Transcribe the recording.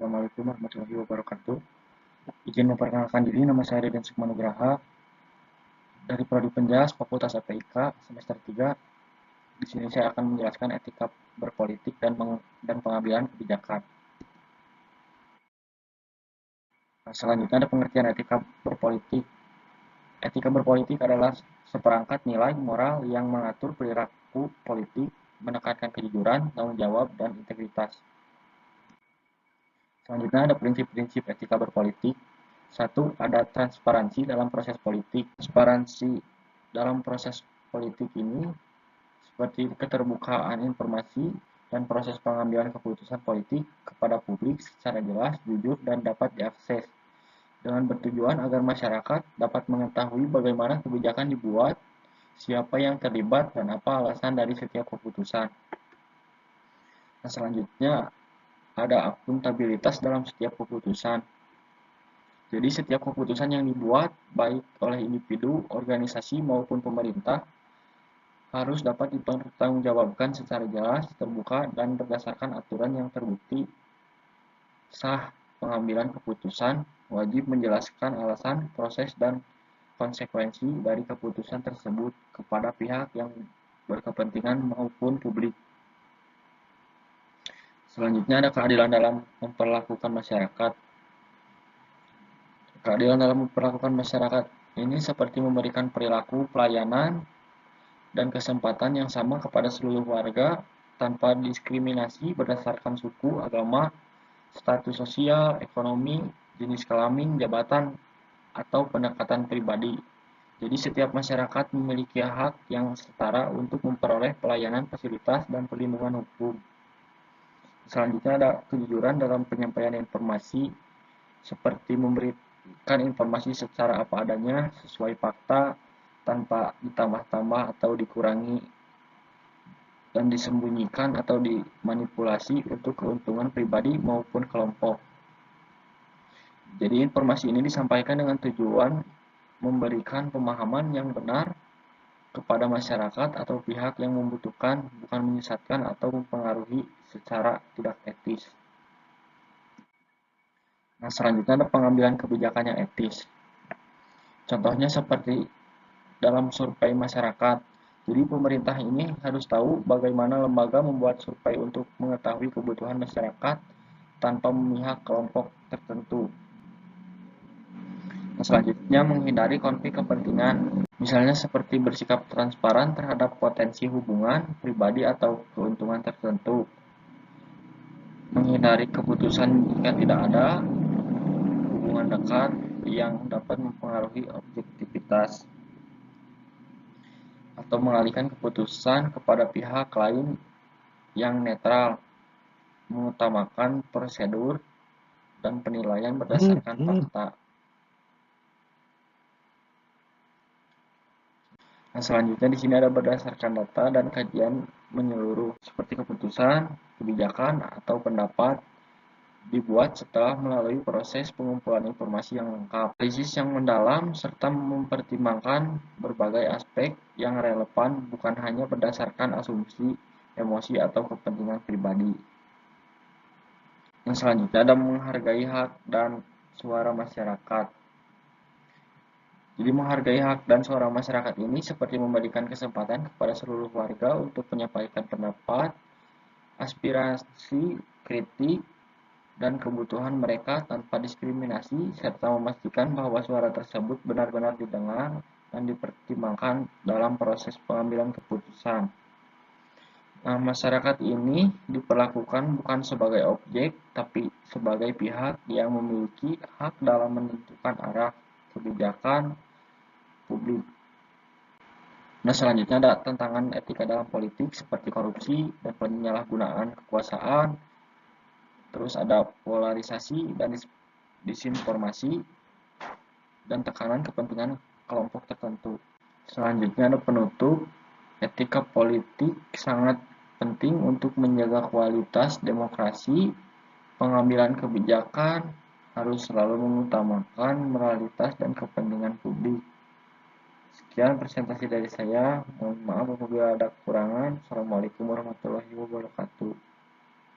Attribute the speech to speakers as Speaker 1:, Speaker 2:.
Speaker 1: Assalamualaikum warahmatullahi wabarakatuh. Izin memperkenalkan diri, nama saya Deden Sukmanugraha dari Prodi Penjas Fakultas APIK semester 3. Di sini saya akan menjelaskan etika berpolitik dan pengambilan kebijakan. Nah, selanjutnya ada pengertian etika berpolitik. Etika berpolitik adalah seperangkat nilai moral yang mengatur perilaku politik, menekankan kejujuran, tanggung jawab, dan integritas. Selanjutnya ada prinsip-prinsip etika berpolitik. Satu, ada transparansi dalam proses politik. Transparansi dalam proses politik ini seperti keterbukaan informasi dan proses pengambilan keputusan politik kepada publik secara jelas, jujur, dan dapat diakses, dengan bertujuan agar masyarakat dapat mengetahui bagaimana kebijakan dibuat, siapa yang terlibat, dan apa alasan dari setiap keputusan. Nah, selanjutnya ada akuntabilitas dalam setiap keputusan. Jadi setiap keputusan yang dibuat, baik oleh individu, organisasi, maupun pemerintah, harus dapat dipertanggungjawabkan secara jelas, terbuka, dan berdasarkan aturan yang terbukti sah. Pengambilan keputusan wajib menjelaskan alasan, proses, dan konsekuensi dari keputusan tersebut kepada pihak yang berkepentingan maupun publik. Selanjutnya ada keadilan dalam memperlakukan masyarakat. Keadilan dalam memperlakukan masyarakat ini seperti memberikan perilaku, pelayanan, dan kesempatan yang sama kepada seluruh warga tanpa diskriminasi berdasarkan suku, agama, status sosial, ekonomi, jenis kelamin, jabatan, atau pendekatan pribadi. Jadi setiap masyarakat memiliki hak yang setara untuk memperoleh pelayanan, fasilitas, dan perlindungan hukum. Selanjutnya ada kejujuran dalam penyampaian informasi, seperti memberikan informasi secara apa adanya, sesuai fakta, tanpa ditambah-tambah atau dikurangi, dan disembunyikan atau dimanipulasi untuk keuntungan pribadi maupun kelompok. Jadi informasi ini disampaikan dengan tujuan memberikan pemahaman yang benar kepada masyarakat atau pihak yang membutuhkan, bukan menyesatkan atau mempengaruhi secara tidak etis. Nah, selanjutnya ada pengambilan kebijakan yang etis. Contohnya seperti dalam survei masyarakat. Jadi pemerintah ini harus tahu bagaimana lembaga membuat survei untuk mengetahui kebutuhan masyarakat tanpa memihak kelompok tertentu. Nah, selanjutnya menghindari konflik kepentingan. Misalnya seperti bersikap transparan terhadap potensi hubungan pribadi atau keuntungan tertentu. Menghindari keputusan jika tidak ada hubungan dekat yang dapat mempengaruhi objektivitas, atau mengalihkan keputusan kepada pihak lain yang netral, mengutamakan prosedur dan penilaian berdasarkan fakta. Nah, selanjutnya di sini ada berdasarkan data dan kajian menyeluruh, seperti keputusan, kebijakan, atau pendapat dibuat setelah melalui proses pengumpulan informasi yang lengkap, analisis yang mendalam, serta mempertimbangkan berbagai aspek yang relevan, bukan hanya berdasarkan asumsi, emosi, atau kepentingan pribadi. Yang selanjutnya ada menghargai hak dan suara masyarakat. Jadi menghargai hak dan suara masyarakat ini seperti memberikan kesempatan kepada seluruh warga untuk menyampaikan pendapat, aspirasi, kritik, dan kebutuhan mereka tanpa diskriminasi, serta memastikan bahwa suara tersebut benar-benar didengar dan dipertimbangkan dalam proses pengambilan keputusan. Nah, masyarakat ini diperlakukan bukan sebagai objek, tapi sebagai pihak yang memiliki hak dalam menentukan arah kebijakan publik. Nah, selanjutnya ada tantangan etika dalam politik seperti korupsi dan penyalahgunaan kekuasaan. Terus ada polarisasi dan disinformasi dan tekanan kepentingan kelompok tertentu. Selanjutnya ada penutup. Etika politik sangat penting untuk menjaga kualitas demokrasi. Pengambilan kebijakan harus selalu mengutamakan moralitas dan kepentingan publik. Sekian presentasi dari saya. Mohon maaf apabila ada kekurangan. Assalamualaikum warahmatullahi wabarakatuh.